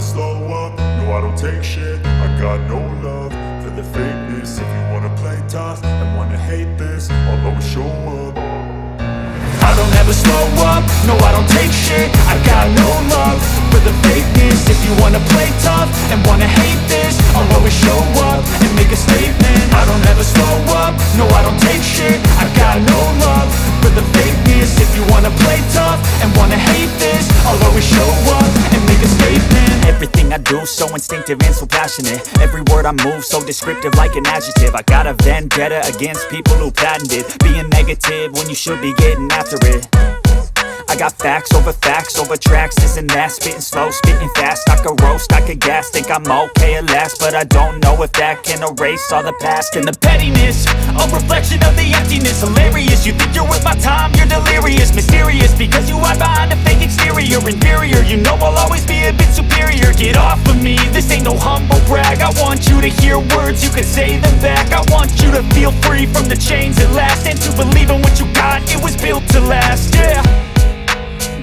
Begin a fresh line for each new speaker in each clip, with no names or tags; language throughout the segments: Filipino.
slow up, no I don't take shit. I got no love for the fakeness. If you wanna play tough and wanna hate this, I'll always show up. I don't ever slow up, no I don't take shit. I got no love for the fakeness. If you wanna play tough and wanna hate this, I'll always show up and make a statement. I don't ever slow up, no I don't take shit. I got no love for the fakeness. If you wanna play tough and wanna hate this, I'll always show up and make a statement. Everything I do so instinctive and so passionate. Every word I move so descriptive like an adjective. I got a vendetta against people who patented being negative when you should be getting after it. I got facts over tracks, this and that. Spitting slow, spitting fast. I could roast, I could gas. Think I'm okay at last, but I don't know if that can erase all the past. And the pettiness, a reflection of the emptiness. Hilarious, you think you're worth my time, you're delirious. Mysterious, because you hide behind a fake exterior. Inferior, you know I'll always be a bit superior. Get off of me, this ain't no humble brag. I want you to hear words, you can say them back. I want you to feel free from the chains at last, and to believe in what you got, it was built to last, yeah.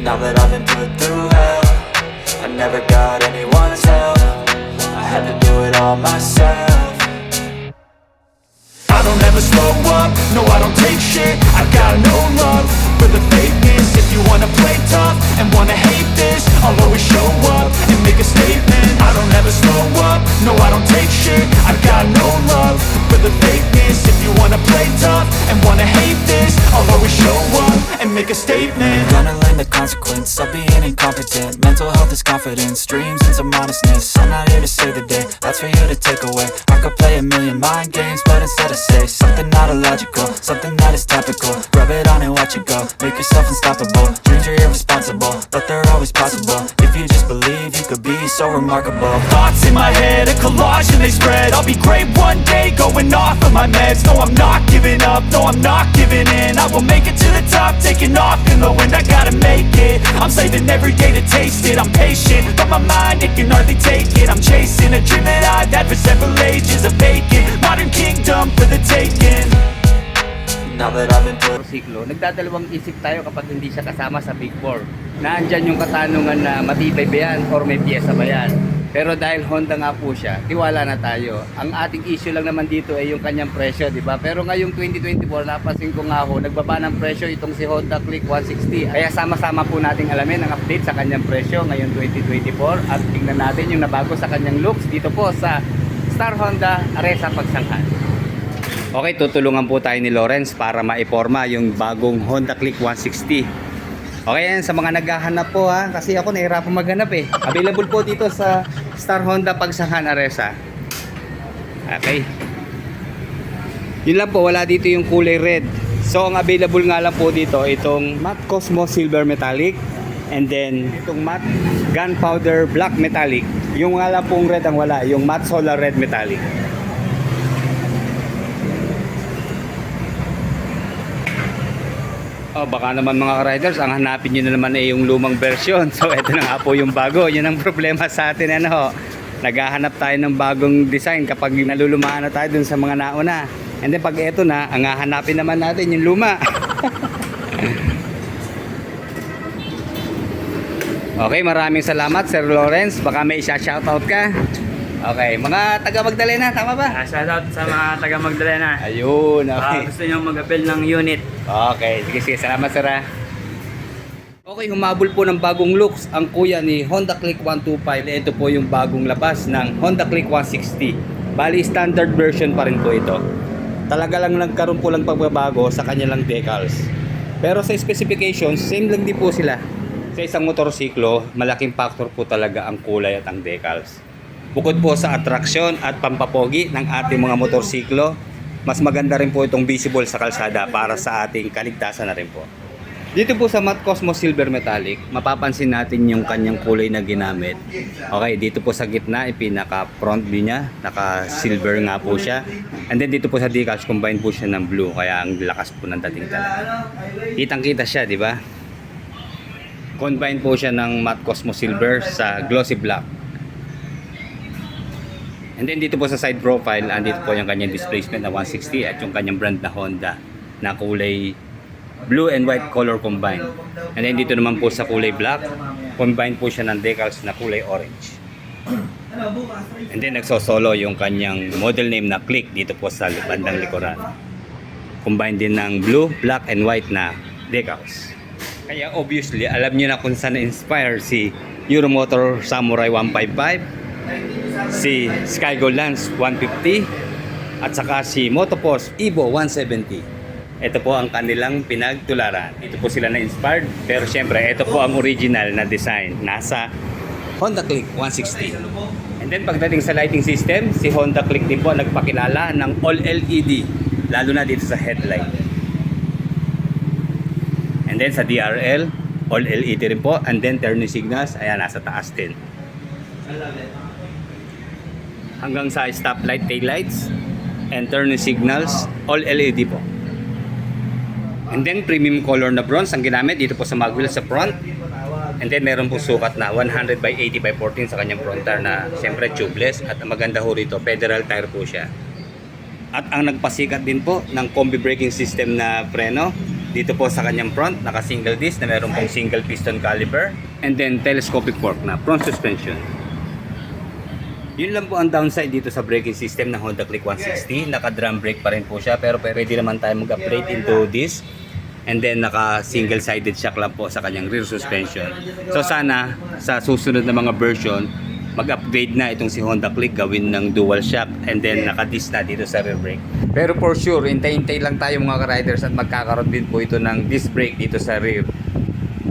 Now that I've been put through hell, I never got anyone's help. I had to do it all myself.
I don't ever slow up, no I don't take shit. I got no love for the fakeness. If you wanna play tough and wanna hate this, I'll always show up and make a statement. I don't ever slow up, no I don't take shit. I got no love for the fakeness. If you wanna play tough and wanna hate this, I'll always show up and make a statement.
Gonna learn the consequence of being incompetent. Mental health is confidence, dreams and some honestness. I'm not here to save the day, that's for you to take away. I could play a million mind games, but instead I say something not illogical, something that is topical. Rub it on and watch it go, make yourself unstoppable. Dreams are irresponsible, but they're always possible. If you just believe, you could be so remarkable.
Thoughts in my head, a collage and they spread. I'll be great one day, going off of my meds. No, I'm not giving up, no, I'm not giving in. I will make it to the top, taking off in the wind. I gotta make it, I'm saving every day to taste it. I'm patient, but my mind, it can hardly take it. I'm chasing a dream that I've had for several ages. A vacant, modern kingdom for the taking.
Now that I've been put
motorsiklo, nagdadalawang isip tayo kapag hindi siya kasama sa Big 4. Naandyan yung katanungan na matibay ba yan or may piyesa ba yan. Pero dahil Honda nga po siya, tiwala na tayo. Ang ating issue lang naman dito ay yung kanyang presyo, di ba? Pero ngayong 2024, napansin ko nga ho, nagbaba ng presyo itong si Honda Click 160. Kaya sama-sama po nating alamin ang update sa kanyang presyo ngayong 2024 at tingnan natin yung nabago sa kanyang looks dito po sa Star Honda Areza Pagsanghan. Okay, tutulungan po tayo ni Lawrence para maiporma yung bagong Honda Click 160. Okay, yan sa mga naghahanap po ha, kasi ako nahirapan maghanap eh. Available po dito sa Star Honda Pagsanghan Areza. Okay. Yun lang po, wala dito yung kulay red. So ang available nga lang po dito itong Matte Cosmo Silver Metallic, and then itong Matte Gunpowder Black Metallic. Yung nga lang pong red ang wala, yung Matte Solar Red Metallic. Oh, baka naman mga riders, ang hanapin nyo na naman ay yung lumang version. So ito na nga po yung bago. Yun ang problema sa atin, ano, naghahanap tayo ng bagong design kapag nalulumaan na tayo dun sa mga nauna. And then pag ito na, ang hahanapin naman natin yung luma. Okay, maraming salamat Sir Lawrence. Baka may isa-shoutout ka. Okay, mga taga Magdalena, tama ba?
Shoutout sa mga taga Magdalena.
Ayun, okay.
Gusto nyo mag-appel ng unit.
Okay, sige, salamat sir ha. Okay, humabol po ng bagong looks ang kuya ni Honda Click 125. Ito po yung bagong labas ng Honda Click 160. Bali, standard version pa rin po ito. Talaga lang nagkaroon po lang pagbabago sa kanilang decals. Pero sa specifications, same lang din po sila. Sa isang motorsiklo, malaking factor po talaga ang kulay at ang decals. Bukod po sa atraksyon at pampapogi ng ating mga motorsiklo, mas maganda rin po itong visible sa kalsada para sa ating kaligtasan na rin po. Dito po sa Matte Cosmo Silver Metallic, mapapansin natin yung kanyang kulay na ginamit. Okay, dito po sa gitna, pinaka front view niya, naka silver nga po siya. And then dito po sa decals, combine po siya ng blue, kaya ang lakas po ng dating talaga. Kitang-kita siya, di ba? Combine po siya ng Matte Cosmo Silver sa glossy black. And then dito po sa side profile, andito po yung kanyang displacement na 160 at yung kanyang brand na Honda na kulay blue and white color combined. And then dito naman po sa kulay black, combine po siya ng decals na kulay orange. And then nagsosolo yung kanyang model name na Click dito po sa bandang likuran. Combine din ng blue, black, and white na decals. Kaya obviously, alam niyo na kung saan na-inspire si Euromotor Samurai 155, si Skygo Lance 150, at saka si Motopost Evo 170. Ito po ang kanilang pinagtularan. Ito po sila na-inspired. Pero syempre, ito po ang original na design. Nasa Honda Click 160. And then pagdating sa lighting system, si Honda Click din po nagpakilala ng all LED. Lalo na dito sa headlight. And then sa DRL, all LED rin po. And then turning signals, ayan, nasa taas din. Hanggang sa stoplight, taillights, and turning signals, all LED po. And then premium color na bronze ang ginamit dito po sa mag wheel sa front. And then meron po sukat na 100 by 80 by 14 sa kanyang front tire na siyempre tubeless. At ang maganda ho rito, federal tire po siya. At ang nagpasikat din po ng combi braking system na preno dito po sa kanyang front, naka single disc na meron pong single piston caliper. And then telescopic fork na front suspension. Yun lang po ang downside dito sa braking system ng Honda Click 160. Naka drum brake pa rin po siya, pero pwede naman tayo mag-upgrade into this. And then naka single sided shock lang po sa kanyang rear suspension. So sana sa susunod na mga version, mag-upgrade na itong si Honda Click, gawin ng dual shock, and then naka-disc na dito sa rear brake. Pero for sure, hintay-hintay lang tayo mga riders at magkakaroon din po ito ng disc brake dito sa rear.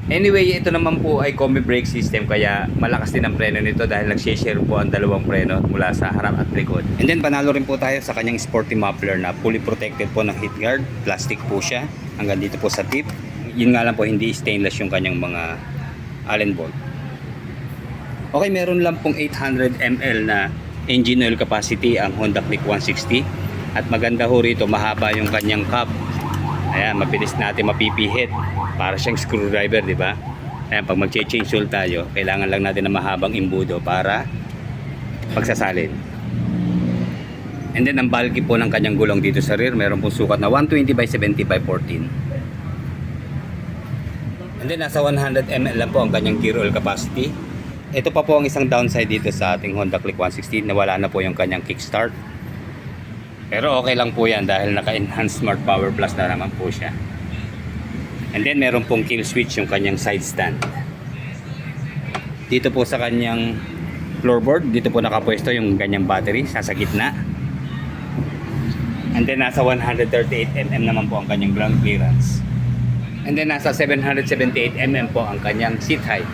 Anyway, ito naman po ay combi brake system, kaya malakas din ang preno nito dahil nag-share po ang dalawang preno mula sa harap at likod. And then panalo rin po tayo sa kanyang sporty muffler na fully protected po ng heat guard. Plastic po siya hanggang dito po sa tip. Yun nga lang po, hindi stainless yung kanyang mga Allen bolt. Okay, meron lang pong 800 ml na engine oil capacity ang Honda Click 160. At maganda ho rito, mahaba yung kanyang cap. Ayan, mabilis natin mapipihit. Para siyang screwdriver, di ba? Ayan, pag mag-change oil tayo, kailangan lang natin ng mahabang imbudo para pagsasalin. And then, ang bulky po ng kanyang gulong dito sa rear, meron po sukat na 120 by 70 by 14. And then, nasa 100 ml lang po ang kanyang gear oil capacity. Ito pa po ang isang downside dito sa ating Honda Click 160, nawala na po yung kanyang kickstart. Pero okay lang po yan dahil naka-enhanced Smart Power Plus na naman po siya. And then meron pong kill switch yung kanyang side stand. Dito po sa kanyang floorboard, dito po nakapwesto yung kanyang battery sa gitna. And then nasa 138 mm naman po ang kanyang ground clearance. And then nasa 778 mm po ang kanyang seat height.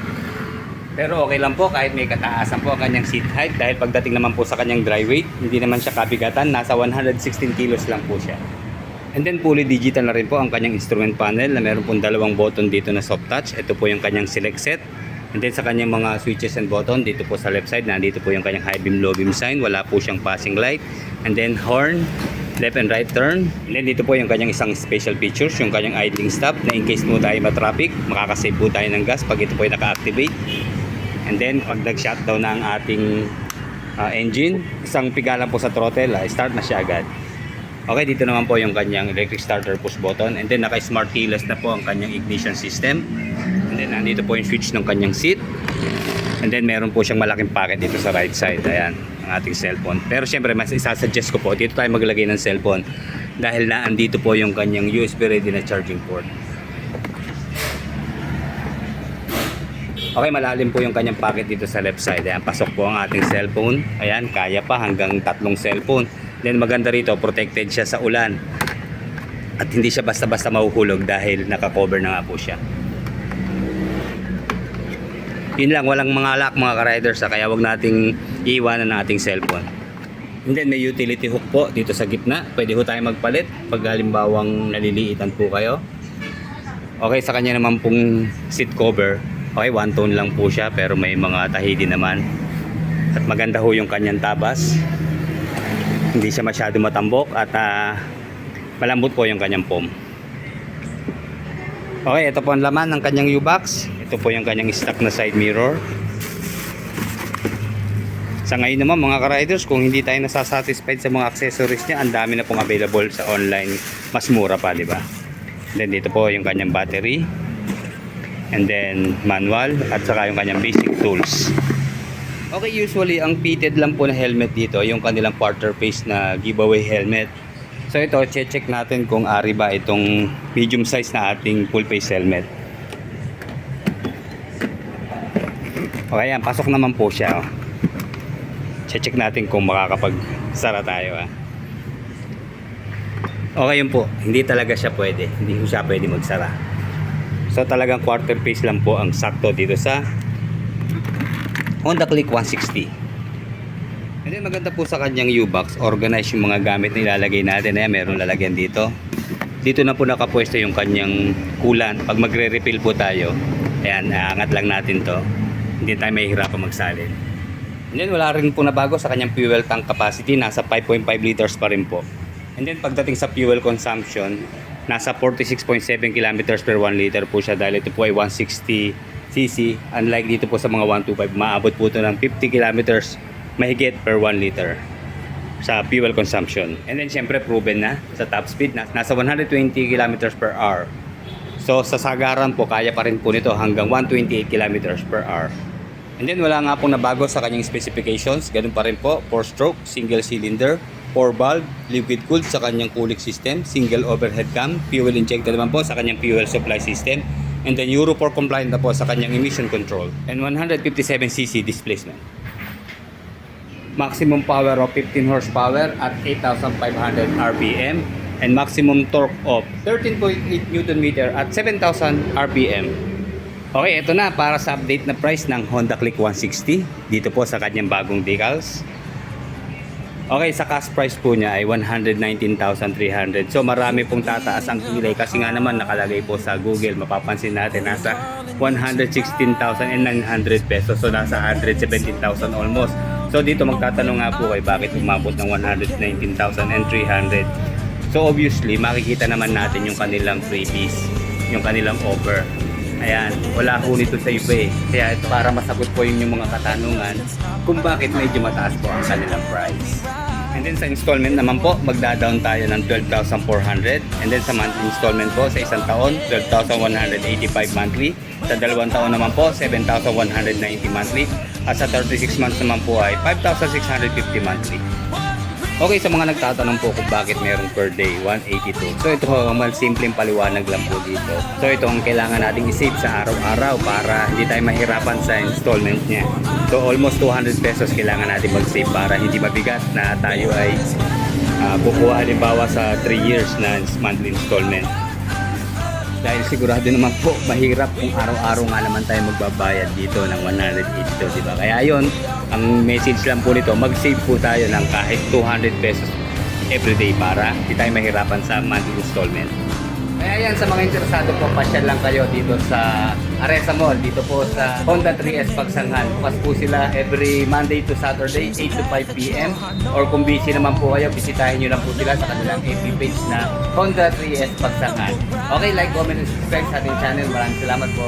Pero okay lang po kahit may kataasan po ang kanyang seat height dahil pagdating naman po sa kanyang dry weight, hindi naman siya kabigatan, nasa 116 kilos lang po siya. And then fully digital na rin po ang kanyang instrument panel na meron pong dalawang button dito na soft touch. Ito po yung kanyang select set. And then sa kanyang mga switches and button, dito po sa left side, nandito po yung kanyang high beam, low beam sign. Wala po siyang passing light. And then horn, left and right turn. And then dito po yung kanyang isang special features, yung kanyang idling stop na in case po tayo ma-traffic, makakasave po tayo ng gas pag ito po ay naka-activate. And then pag nag-shutdown na ang ating engine, isang pigalan po sa throttle, start na siya agad. Okay, dito naman po yung kanyang electric starter push button. And then naka-smart keyless na po ang kanyang ignition system. And then nandito po yung switch ng kanyang seat. And then meron po siyang malaking pocket dito sa right side. Ayan, ang ating cellphone. Pero syempre, mas isasuggest ko po, dito tayo maglagay ng cellphone. Dahil naandito po yung kanyang USB ready na charging port. Okay, malalim po yung kanyang pocket dito sa left side. Ayan, pasok po ang ating cellphone. Ayan, kaya pa hanggang 3 cellphone. Then maganda rito, protected siya sa ulan. At hindi siya basta-basta mahuhulog dahil naka-cover na nga po siya. Yun lang, walang mga lock mga ka-riders, kaya wag nating iiwanan ng ating cellphone. And then may utility hook po dito sa gitna. Pwede ho tayo magpalit pag halimbawang naliliitan po kayo. Okay, sa kanya naman pong seat cover. Okay, one tone lang po siya pero may mga tahi din naman. At maganda ho yung kanyang tabas. Hindi siya masyado matambok at malambot po yung kanyang foam. Okay, ito po ang laman ng kanyang U-box. Ito po yung kanyang stock na side mirror. Sa ngayon naman mga ka-riders, kung hindi tayo nasasatisfied sa mga accessories niya, ang dami na pong available sa online. Mas mura pa, di ba? Then dito po yung kanyang battery. And then manual at saka yung kanyang basic tools. Okay, usually ang fitted lang po na helmet dito, yung kanilang quarter face na giveaway helmet. So ito, check natin kung ari ba itong medium size na ating full face helmet. Okay, yan, pasok naman po siya. Oh. Check natin kung makakapagsara tayo. Okay, yun po, hindi talaga siya pwede. Hindi ko siya pwede magsara. So talagang quarter face lang po ang sakto dito sa Honda Click 160. And then maganda po sa kanyang U-box, organize yung mga gamit na ilalagay natin. Ayan, meron lalagyan dito. Dito na po nakapwesto yung kanyang coolant. Pag magre-refill po tayo, ayan, aangat lang natin to. Hindi tayo mahihirapan magsalin. And then wala rin po na bago sa kanyang fuel tank capacity. Nasa 5.5 liters pa rin po. And then pagdating sa fuel consumption, nasa 46.7 kilometers per 1 liter po siya dahil ito po ay 160cc. Unlike dito po sa mga 125, maabot po ito ng 50 kilometers mahigit per 1 liter sa fuel consumption. And then syempre proven na sa top speed na nasa 120 kilometers per hour. So sa sagaran po kaya pa rin po nito hanggang 128 kilometers per hour. And then wala nga pong nabago sa kanyang specifications. Ganun pa rin po, 4-stroke, single cylinder, 4-valve, liquid cooled sa kanyang cooling system, single overhead cam, fuel injector naman po sa kanyang fuel supply system, and then Euro 4 compliant na po sa kanyang emission control, and 157cc displacement. Maximum power of 15 horsepower at 8,500 RPM, and maximum torque of 13.8 Nm at 7,000 RPM. Okay, ito na para sa update na price ng Honda Click 160 dito po sa kanyang bagong decals. Okay, sa cash price po niya ay 119,300. So marami pong tataas ang kilay kasi nga naman nakalagay po sa Google, mapapansin natin nasa 116,900 pesos. So nasa 117,000 almost. So dito magtatanong nga po kayo bakit umabot ng 119,300. So obviously makikita naman natin yung kanilang freebies, yung kanilang offer. Ayan, wala po nito sa iba eh. Kaya ito para masagot po yung mga katanungan kung bakit medyo mataas po ang kanilang price. And then sa installment naman po, magda-down tayo ng 12,400. And then sa monthly installment po, sa isang taon, 12,185 monthly. Sa 2 taon naman po, 7,190 monthly. At sa 36 months naman po ay 5,650 monthly. Okay, sa mga nagtatanong po kung bakit merong per day 182. So ito ang simpleng paliwanag lang po dito. So ito ang kailangan nating i-save sa araw-araw para hindi tayo mahirapan sa installment niya. So almost 200 pesos kailangan natin mag-save para hindi mabigat na tayo ay kukuha halimbawa sa 3 years na monthly installment. Dahil sigurado naman po mahirap kung araw-araw nga naman tayo magbabayad dito ng 182, di ba? Kaya yon, ang message lang po nito, mag-save po tayo ng kahit 200 pesos everyday para hindi tayo mahirapan sa monthly installment. Kaya yan, sa mga interesado po, pasyal lang kayo dito sa Aresa Mall, dito po sa Honda 3S Pagsanghan. Bukas po sila every Monday to Saturday, 8 to 5 p.m. Or kung busy naman po kayo, bisitahin nyo lang po sila sa kanilang FB page na Honda 3S Pagsanghan. Okay, like, comment, and subscribe sa ating channel. Maraming salamat po.